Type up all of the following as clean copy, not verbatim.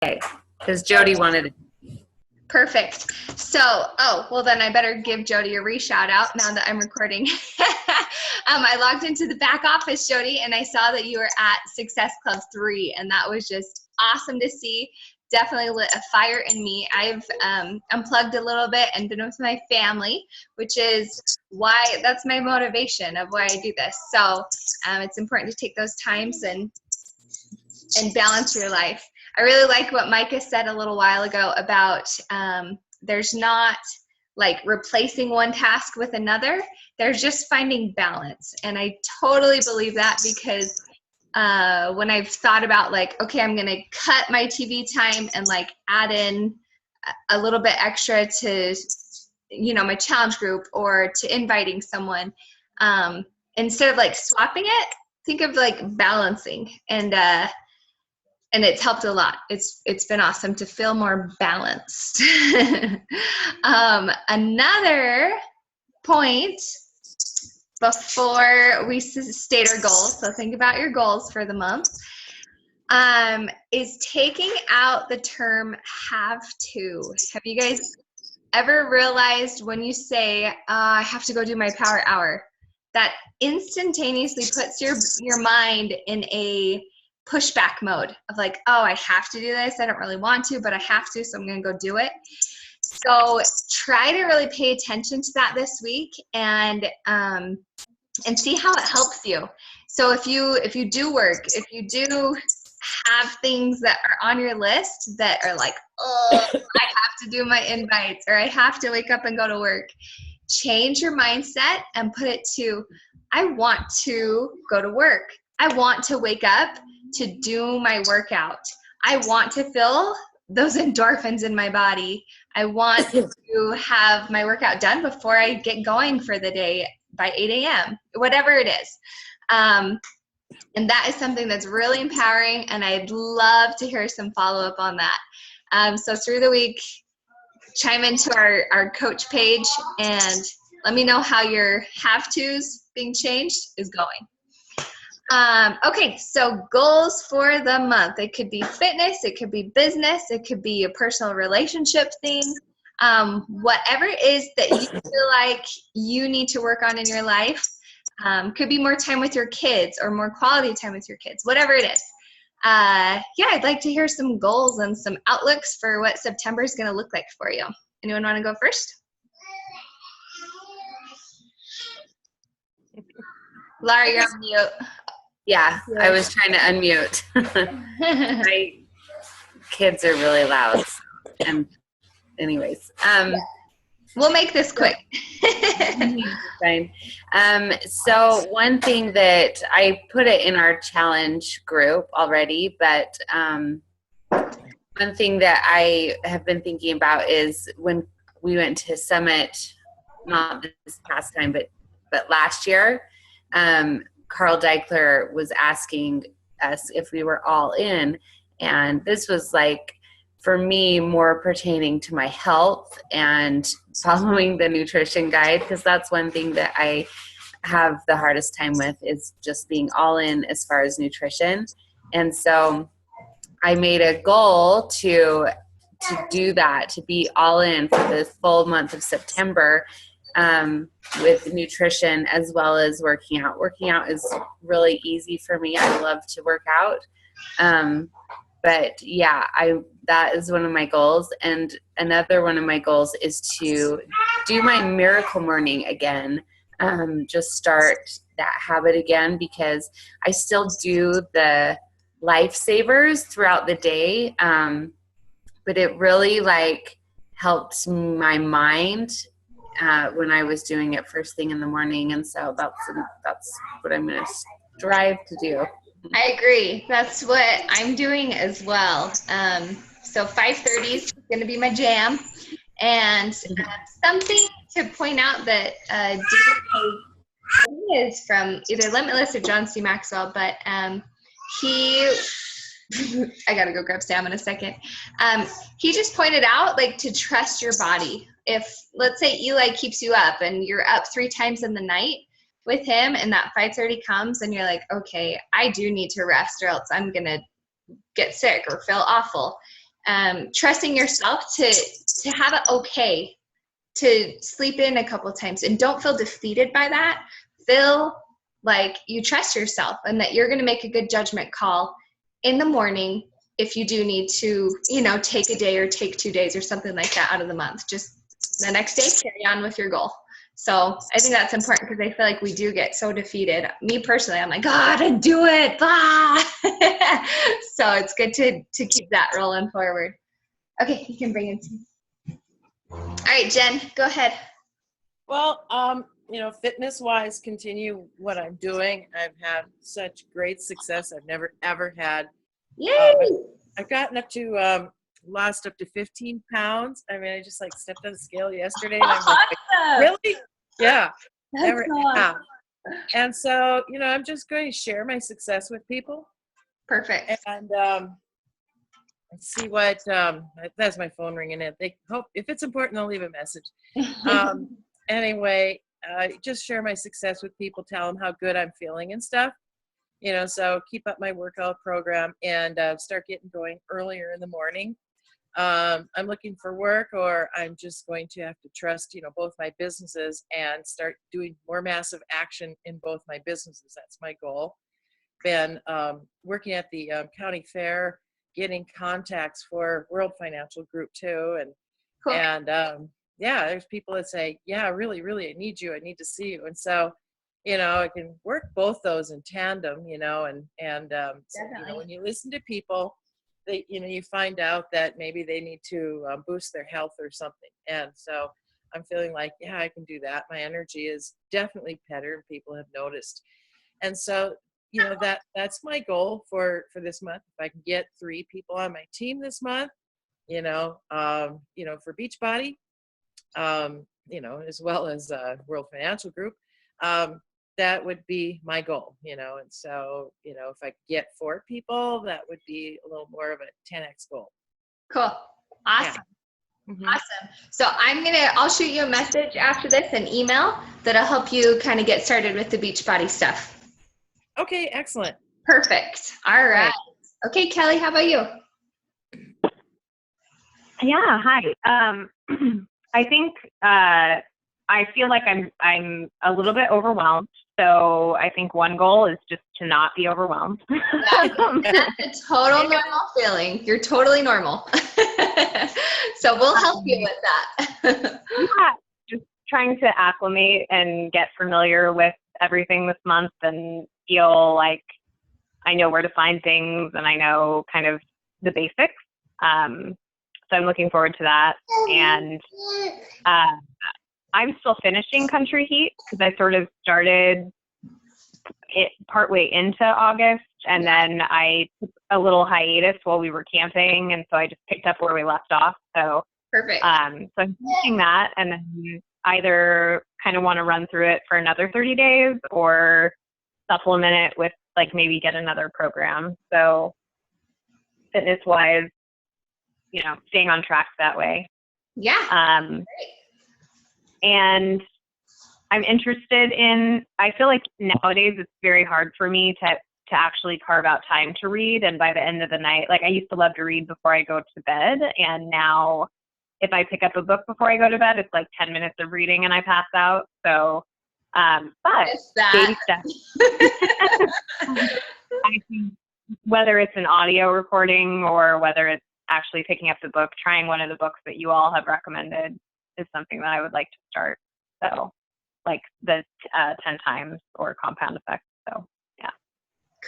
because Jody wanted it. Perfect. So, well then I better give Jody a re-shout out now that I'm recording. I logged into the back office, Jody, and I saw that you were at Success Club 3, and that was just awesome to see. Definitely lit a fire in me. I've unplugged a little bit and been with my family, which is why that's my motivation of why I do this. So it's important to take those times and balance your life. I really like what Micah said a little while ago about there's not like replacing one task with another. There's just finding balance. And I totally believe that, because when I've thought about like, okay, I'm going to cut my TV time and like add in a little bit extra to, my challenge group or to inviting someone, instead of like swapping it, think of like balancing, and it's helped a lot. It's been awesome to feel more balanced. Another point before we state our goals, so think about your goals for the month, is taking out the term have to. Have you guys ever realized when you say, I have to go do my power hour, that instantaneously puts your mind in a pushback mode of like, oh, I have to do this. I don't really want to, but I have to, so I'm going to go do it. So try to really pay attention to that this week and see how it helps you. So if you do work, if you do have things that are on your list that are like, oh, I have to do my invites, or I have to wake up and go to work, change your mindset and put it to, I want to go to work. I want to wake up to do my workout. I want to feel those endorphins in my body. I want to have my workout done before I get going for the day by 8 a.m., whatever it is. And that is something that's really empowering, and I'd love to hear some follow-up on that. So through the week, chime into our coach page and let me know how your have-tos being changed is going. Okay, so goals for the month. It could be fitness, it could be business, it could be a personal relationship thing. Whatever it is that you feel like you need to work on in your life. Could be more time with your kids or more quality time with your kids, whatever it is. I'd like to hear some goals and some outlooks for what September is going to look like for you. Anyone want to go first? Laura, you're on mute. Yeah, I was trying to unmute. My kids are really loud. And anyways, we'll make this quick. Fine. So one thing that I put it in our challenge group already, but one thing that I have been thinking about is when we went to Summit, not this past time, but last year, Carl Deichler was asking us if we were all in, and this was like, for me, more pertaining to my health and following the nutrition guide, because that's one thing that I have the hardest time with, is just being all in as far as nutrition. And so I made a goal to do that, to be all in for the full month of September, with nutrition as well as working out. Working out is really easy for me. I love to work out. But yeah, that is one of my goals. And another one of my goals is to do my miracle morning again. Just start that habit again, because I still do the lifesavers throughout the day. But it really helped my mind when I was doing it first thing in the morning. And so that's what I'm going to strive to do. I agree. That's what I'm doing as well. So 5:30 is going to be my jam. And something to point out that is from either Limitless or John C. Maxwell, but he I gotta go grab Sam in a second. He just pointed out to trust your body. If, let's say, Eli keeps you up and you're up 3 times in the night with him, and that 5:30 comes and you're like, okay, I do need to rest or else I'm gonna get sick or feel awful. trusting yourself to have it okay to sleep in a couple times, and don't feel defeated by that. Feel like you trust yourself and that you're going to make a good judgment call in the morning if you do need to, take a day or take 2 days or something like that out of the month. Just the next day, carry on with your goal. So I think that's important because I feel like we do get so defeated. Me personally, I'm like, God, I do it. Blah. So it's good to keep that rolling forward. Okay, you can bring in some. All right, Jen, go ahead. Well, fitness-wise, continue what I'm doing. I've had such great success I've never, ever had. Yay! I've gotten up to, lost up to 15 pounds. I mean, I just stepped on the scale yesterday and I'm like, really? Yeah. That's Never awesome. have. And so, I'm just going to share my success with people. Perfect. And see what, that's my phone ringing in. They hope, if it's important, they'll leave a message. Anyway, just share my success with people, tell them how good I'm feeling and stuff. So keep up my workout program and start getting going earlier in the morning. I'm looking for work, or I'm just going to have to trust, both my businesses and start doing more massive action in both my businesses. That's my goal. Been working at the county fair, getting contacts for World Financial Group too. Cool. And there's people that say, yeah, really, really, I need you. I need to see you. And so, I can work both those in tandem, so, when you listen to people, they, you find out that maybe they need to boost their health or something. And so I'm feeling like, yeah, I can do that. My energy is definitely better, and people have noticed. And so, that's my goal for this month. If I can get 3 people on my team this month, for Beachbody, as well as World Financial Group, that would be my goal, and so, if I get 4 people, that would be a little more of a 10x goal. Cool. Awesome. Yeah. Mm-hmm. Awesome. So I'll shoot you a message after this, an email that'll help you kind of get started with the Beachbody stuff. Okay, excellent. Perfect. All right. Okay, Kelly, how about you? Yeah, hi. I think I feel like I'm a little bit overwhelmed. So I think one goal is just to not be overwhelmed. That's a total normal feeling. You're totally normal. So we'll help you with that. Yeah, just trying to acclimate and get familiar with everything this month and feel like I know where to find things and I know kind of the basics. So I'm looking forward to that. And I'm still finishing Country Heat because I sort of started it partway into August, and then I took a little hiatus while we were camping, and so I just picked up where we left off. So perfect. So I'm finishing that, and then either kind of want to run through it for another 30 days or supplement it with maybe get another program. So fitness-wise, staying on track that way. Yeah. And I'm interested in, I feel like nowadays it's very hard for me to actually carve out time to read. And by the end of the night, I used to love to read before I go to bed. And now if I pick up a book before I go to bed, it's 10 minutes of reading and I pass out. So, but baby steps. I think whether it's an audio recording or whether it's actually picking up the book, trying one of the books that you all have recommended is something that I would like to start. So the 10 times or compound effect. So yeah.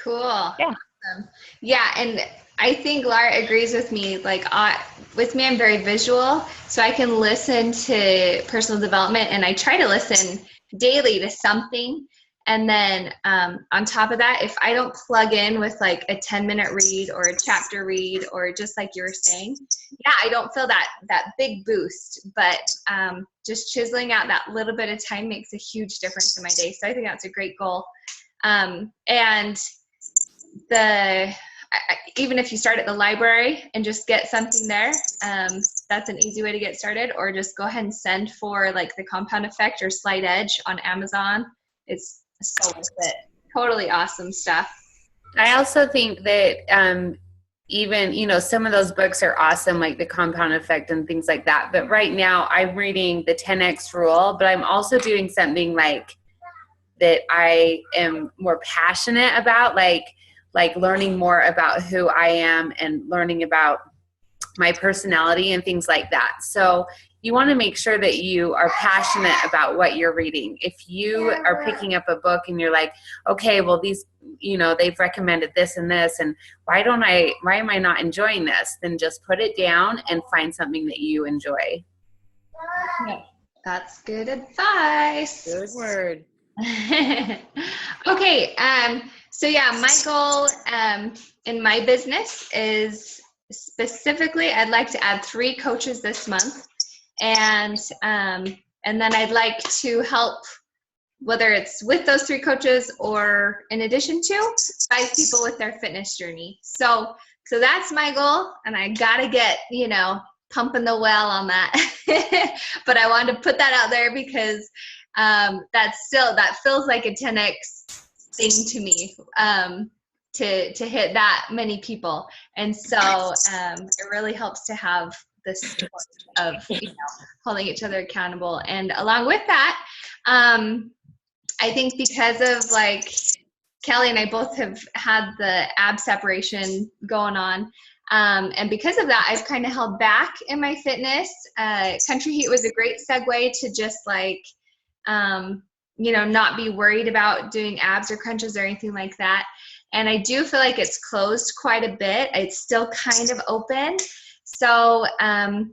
Cool. Yeah. Awesome. Yeah. And I think Laura agrees with me. With me, I'm very visual, so I can listen to personal development, and I try to listen daily to something. And then on top of that, if I don't plug in with a 10-minute read or a chapter read, or just like you were saying, I don't feel that big boost. But just chiseling out that little bit of time makes a huge difference in my day. So I think that's a great goal. And even if you start at the library and just get something there, that's an easy way to get started. Or just go ahead and send for the Compound Effect or Slight Edge on Amazon. It's so worth it. Totally awesome stuff. I also think that even, you know, some of those books are awesome, like The Compound Effect and things like that. But right now I'm reading the 10X Rule, but I'm also doing something like that I am more passionate about, like learning more about who I am and learning about my personality and things like that. So you want to make sure that you are passionate about what you're reading. If you are picking up a book and you're like, okay, well, these, you know, they've recommended this and this, and why am I not enjoying this? Then just put it down and find something that you enjoy. That's good advice. Good word. Okay, so yeah, my goal in my business is specifically I'd like to add 3 coaches this month, and then I'd like to help, whether it's with those 3 coaches or in addition to 5 people with their fitness journey. So that's my goal, and I gotta get, you know, pumping the well on that. But I wanted to put that out there because that feels like a 10X thing to me, to hit that many people. And so it really helps to have this support of, you know, holding each other accountable. And along with that, I think because of, like, Kelly and I both have had the ab separation going on, and because of that, I've kind of held back in my fitness. Country Heat was a great segue to just, like, you know, not be worried about doing abs or crunches or anything like that. And I do feel like it's closed quite a bit. It's still kind of open. So I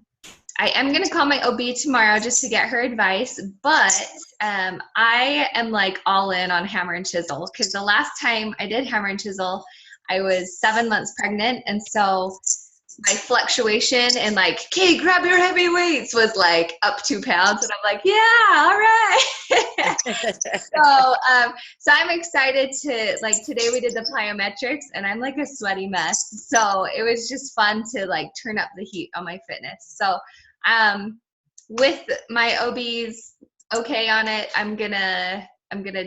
am going to call my OB tomorrow just to get her advice. But I am, like, all in on hammer and chisel, because the last time I did hammer and chisel, I was 7 months pregnant. And so my fluctuation and, like, okay, grab your heavy weights was, like, up 2 pounds. And I'm like, yeah, all right. So I'm excited to, like, today we did the plyometrics and I'm like a sweaty mess. So it was just fun to, like, turn up the heat on my fitness. So with my OB's okay on it, I'm gonna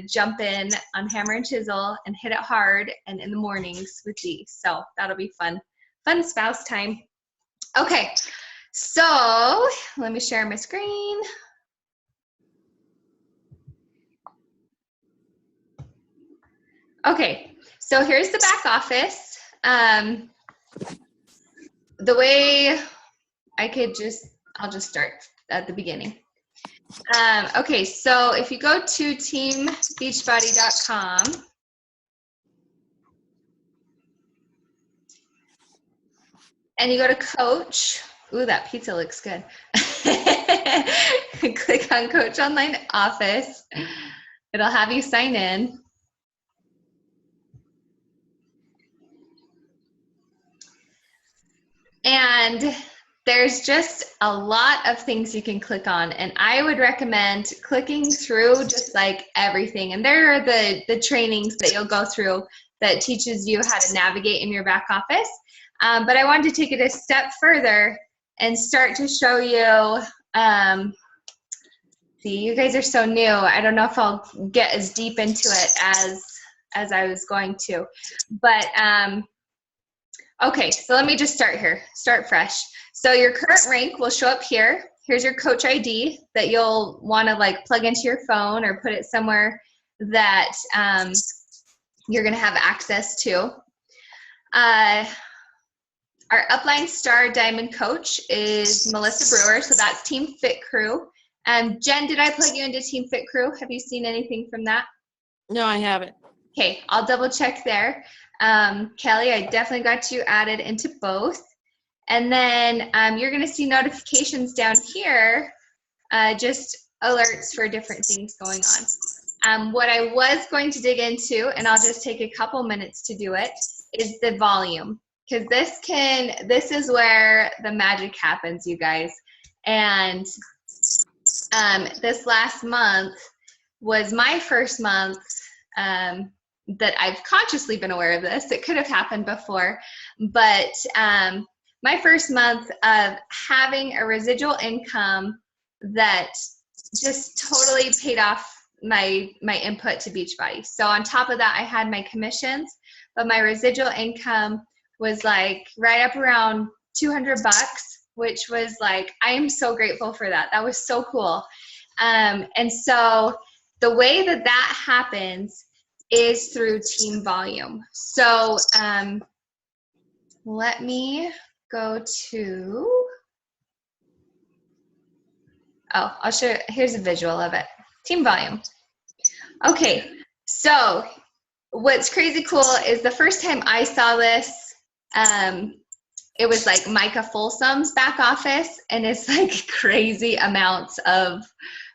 jump in on hammer and chisel and hit it hard, and in the mornings with Dee. So that'll be fun spouse time. Okay, so let me share my screen. Okay, so here's the back office. The way I'll just start at the beginning. Okay, so if you go to teambeachbody.com, and you go to coach, ooh, that pizza looks good. Click on Coach Online Office. It'll have you sign in. And there's just a lot of things you can click on, and I would recommend clicking through just, like, everything. And there are the trainings that you'll go through that teaches you how to navigate in your back office. But I wanted to take it a step further and start to show you, see, you guys are so new. I don't know if I'll get as deep into it as I was going to. But okay, so let me just start here, start fresh. So your current rank will show up here. Here's your coach ID that you'll want to, like, plug into your phone or put it somewhere that you're going to have access to. Our upline star diamond coach is Melissa Brewer, so that's Team Fit Crew. Jen, did I plug you into Team Fit Crew? Have you seen anything from that? No, I haven't. Okay, I'll double check there. Kelly, I definitely got you added into both. And then you're going to see notifications down here, just alerts for different things going on. What I was going to dig into, and I'll just take a couple minutes to do it, is the volume. Because this is where the magic happens, you guys. And this last month was my first month that I've consciously been aware of this. It could have happened before, but my first month of having a residual income that just totally paid off my input to Beachbody. So on top of that, I had my commissions, but my residual income was like right up around $200, which was like, I am so grateful for that. That was so cool. And so the way that that happens is through team volume. So let me go to, I'll show you, here's a visual of it. Team volume. Okay, so what's crazy cool is the first time I saw this, it was like Micah Folsom's back office, and it's like crazy amounts of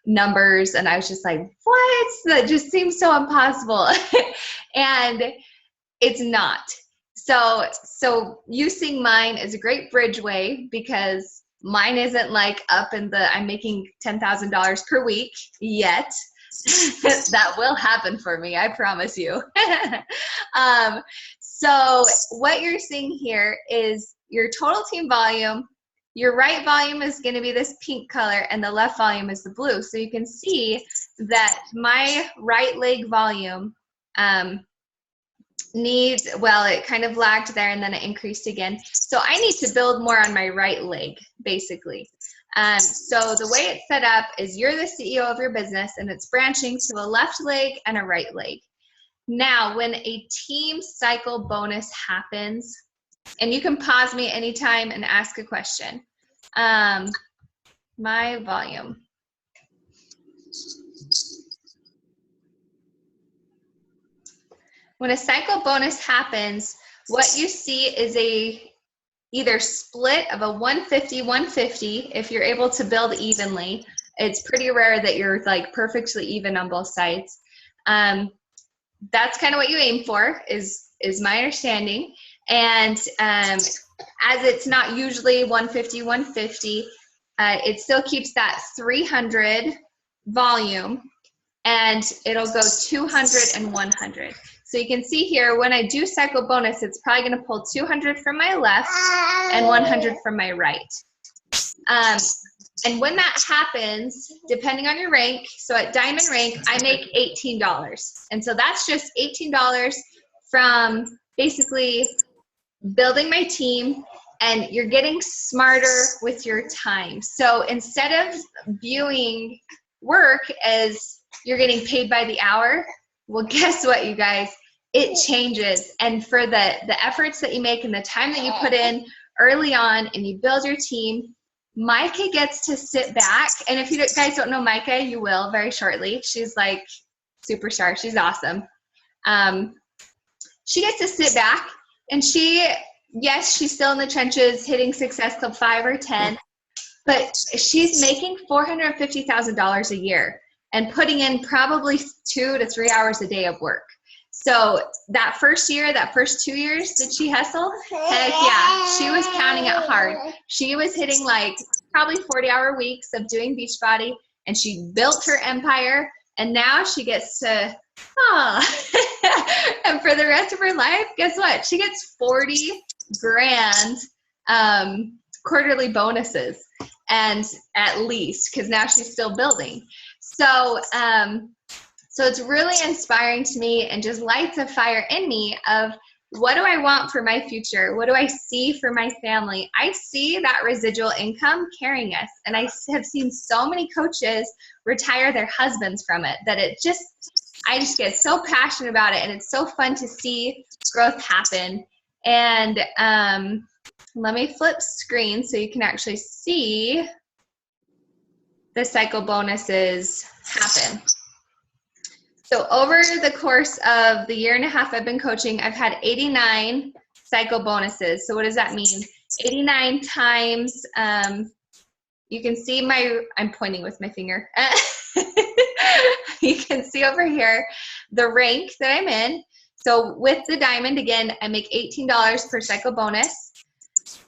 numbers, and I was just like, what? That just seems so impossible. And it's not. So using mine is a great bridgeway, because mine isn't like up in the, I'm making $10,000 per week yet. That will happen for me, I promise you. So what you're seeing here is your total team volume. Your right volume is going to be this pink color, and the left volume is the blue. So you can see that my right leg volume needs, well, it kind of lagged there and then it increased again. So I need to build more on my right leg, basically. So the way it's set up is you're the CEO of your business, and it's branching to a left leg and a right leg. Now, when a team cycle bonus happens, and you can pause me anytime and ask a question. My volume. When a cycle bonus happens, what you see is a either split of a 150-150 if you're able to build evenly. It's pretty rare that you're like perfectly even on both sides. That's kind of what you aim for, is my understanding. And as it's not usually 150-150, it still keeps that 300 volume, and it'll go 200 and 100. So you can see here, when I do cycle bonus, it's probably going to pull 200 from my left and 100 from my right. And when that happens, depending on your rank, so at diamond rank, I make $18. And so that's just $18 from basically building my team, and you're getting smarter with your time. So instead of viewing work as you're getting paid by the hour, well, guess what, you guys? It changes. And for the efforts that you make and the time that you put in early on and you build your team, Micah gets to sit back. And if you guys don't know Micah, you will very shortly. She's like superstar. She's awesome. She gets to sit back, and yes, she's still in the trenches hitting Success Club 5 or 10, but she's making $450,000 a year and putting in probably 2 to 3 hours a day of work. So that first year, that first 2 years, did she hustle? Heck yeah, she was counting it hard. She was hitting like probably 40-hour weeks of doing Beachbody, and she built her empire, and now she gets to, and for the rest of her life, guess what? She gets 40 grand quarterly bonuses, and at least, because now she's still building. So it's really inspiring to me, and just lights a fire in me of, what do I want for my future? What do I see for my family? I see that residual income carrying us, and I have seen so many coaches retire their husbands from it, that I just get so passionate about it, and it's so fun to see growth happen. And let me flip screen so you can actually see the cycle bonuses happen. So over the course of the 1.5 years I've been coaching, I've had 89 cycle bonuses. So what does that mean? 89 times, you can see I'm pointing with my finger. You can see over here the rank that I'm in. So with the diamond, again, I make $18 per cycle bonus.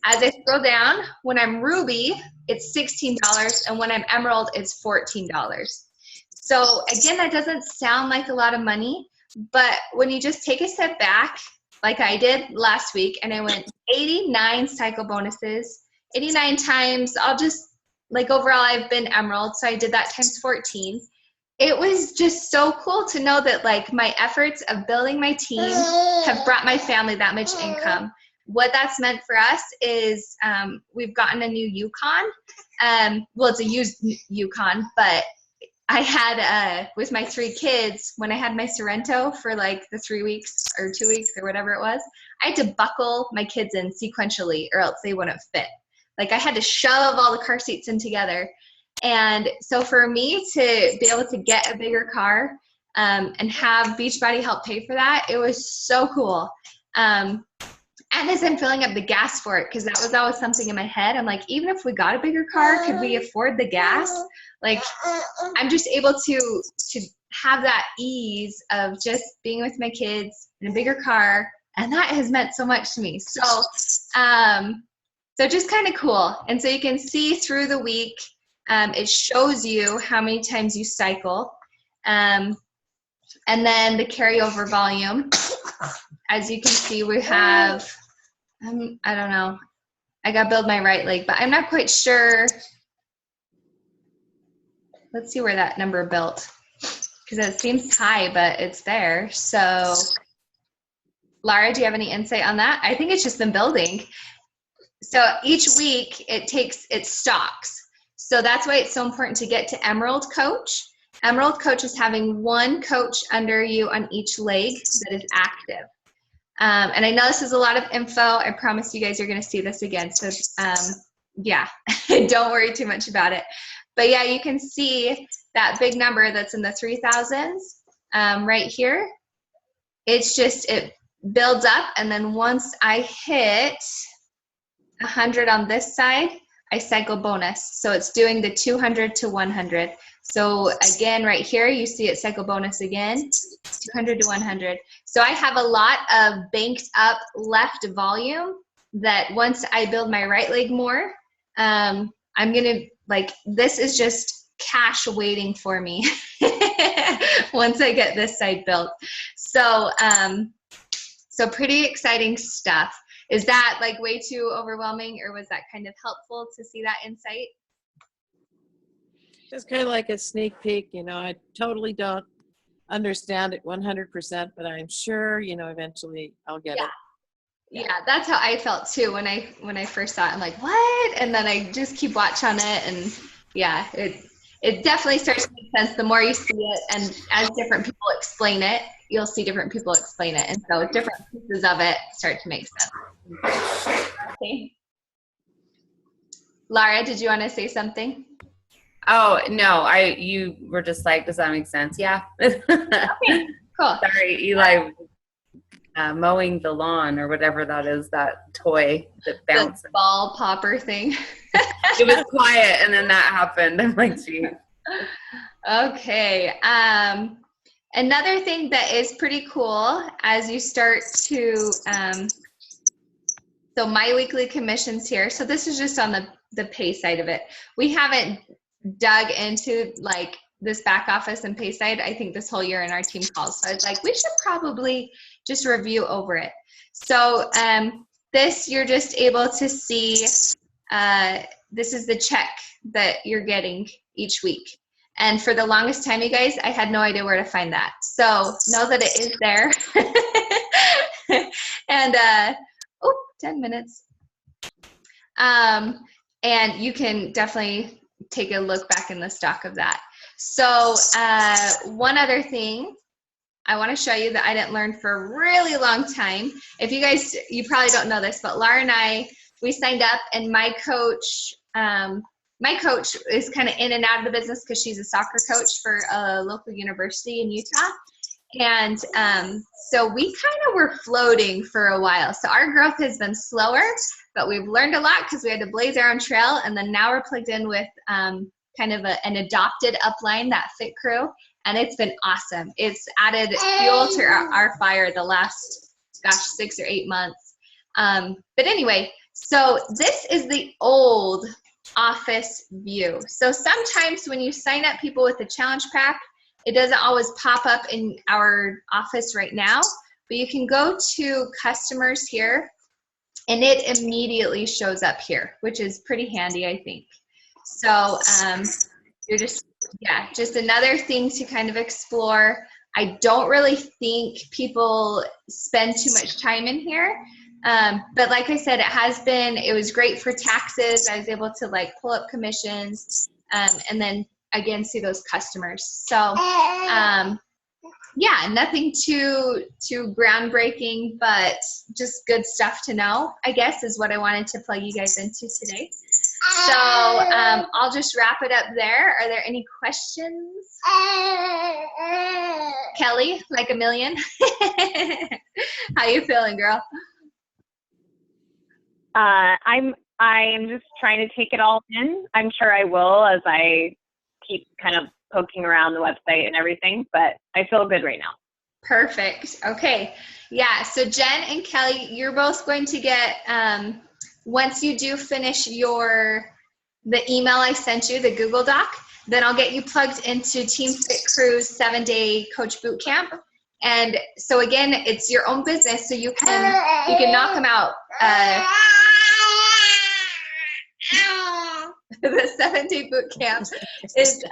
As I scroll down, when I'm ruby, it's $16, and when I'm emerald, it's $14. So again, that doesn't sound like a lot of money, but when you just take a step back, like I did last week, and I went 89 cycle bonuses, 89 times, overall I've been emerald, so I did that times 14. It was just so cool to know that like my efforts of building my team have brought my family that much income. what that's meant for us is we've gotten a new Yukon. Well, it's a used Yukon, but I had, with my 3 kids, when I had my Sorrento for like the 3 weeks or 2 weeks or whatever it was, I had to buckle my kids in sequentially or else they wouldn't fit. Like I had to shove all the car seats in together. And so for me to be able to get a bigger car and have Beachbody help pay for that, it was so cool. And as I'm filling up the gas for it, because that was always something in my head, I'm like, even if we got a bigger car, could we afford the gas? Like, I'm just able to have that ease of just being with my kids in a bigger car, and that has meant so much to me. So, so just kind of cool. And so you can see through the week, it shows you how many times you cycle, and then the carryover volume. As you can see, we have, I don't know, I got to build my right leg, but I'm not quite sure. Let's see where that number built, because it seems high, but it's there. So, Lara, do you have any insight on that? I think it's just been building. So each week it stocks. So that's why it's so important to get to Emerald Coach. Emerald Coach is having 1 coach under you on each leg that is active. And I know this is a lot of info. I promise you guys are going to see this again. So yeah, don't worry too much about it. But yeah, you can see that big number that's in the 3,000s right here. It's just, it builds up. And then once I hit 100 on this side, I cycle bonus. So it's doing the 200 to 100. So again, right here, you see it cycle bonus again, 200 to 100. So I have a lot of banked up left volume that once I build my right leg more, I'm going to, like, this is just cash waiting for me once I get this side built. So, so pretty exciting stuff. Is that like way too overwhelming, or was that kind of helpful to see that insight? Just kind of like a sneak peek, you know, I totally don't understand it 100%, but I'm sure, you know, eventually I'll get it. Yeah, that's how I felt too when I first saw it. I'm like, what? And then I just keep watching on it, and yeah, it definitely starts to make sense the more you see it, and as different people explain it, you'll see different people explain it, and so different pieces of it start to make sense. Okay. Lara, did you want to say something? Oh, no, you were just like, does that make sense? Yeah. Okay, cool. Sorry, Eli, mowing the lawn or whatever that is, that toy that bounces. The ball popper thing. It was quiet, and then that happened. I'm like, gee. Okay. Another thing that is pretty cool as you start to, so my weekly commissions here. So this is just on the pay side of it. We haven't dug into like this back office and pay side, I think, this whole year in our team calls. So I was like, we should probably just review over it. So this, you're just able to see, this is the check that you're getting each week. And for the longest time, you guys, I had no idea where to find that. So know that it is there. And 10 minutes. And you can definitely take a look back in the stock of that. So one other thing I want to show you that I didn't learn for a really long time. If you guys, you probably don't know this, but Lara and I, we signed up, and my coach is kind of in and out of the business because she's a soccer coach for a local university in Utah. And so we kind of were floating for a while. So our growth has been slower, but we've learned a lot because we had to blaze our own trail. And then now we're plugged in with kind of an adopted upline, that Fit Crew. And it's been awesome. It's added fuel to our fire the last, 6 or 8 months. But anyway, so this is the old office view. So sometimes when you sign up people with the challenge pack, it doesn't always pop up in our office right now, but you can go to customers here and it immediately shows up here, which is pretty handy, I think. So you're just another thing to kind of explore. I don't really think people spend too much time in here. But like I said, it was great for taxes. I was able to like pull up commissions, and then again, see those customers. So, yeah, nothing too groundbreaking, but just good stuff to know, I guess, is what I wanted to plug you guys into today. So I'll just wrap it up there. Are there any questions? Kelly, like a million. How you feeling, girl? I'm just trying to take it all in. I'm sure I will as I keep kind of poking around the website and everything, but I feel good right now. Perfect. Okay. Yeah. So Jen and Kelly, you're both going to get, once you do finish the email I sent you, the Google Doc, then I'll get you plugged into Team Fit Crew's 7-day coach boot camp. And so again, it's your own business, so you can knock them out. The 7-day boot camp is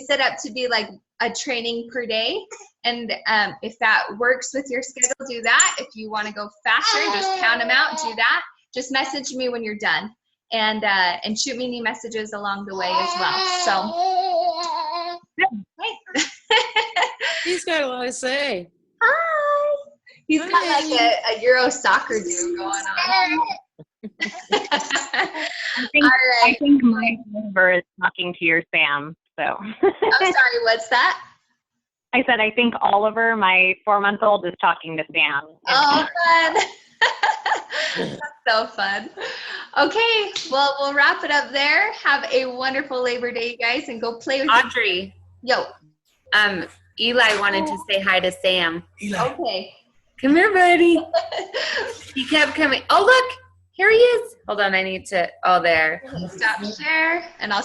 set up to be like a training per day. And if that works with your schedule, do that. If you want to go faster, just count them out, do that. Just message me when you're done, and shoot me any messages along the way as well. So, hey. He's got a lot to say. Hi. He's got like a Euro soccer dude going on. I think my number is talking to your Sam. So. I'm sorry. What's that? I said I think Oliver, my 4-month-old, is talking to Sam. Oh, fun. That's so fun. Okay, well, we'll wrap it up there. Have a wonderful Labor Day, you guys, and go play with Audrey. Yo. Eli wanted to say hi to Sam. Eli. Okay. Come here, buddy. He kept coming. Oh, look. Here he is. Hold on. I need to. Oh, there. Stop share, and I'll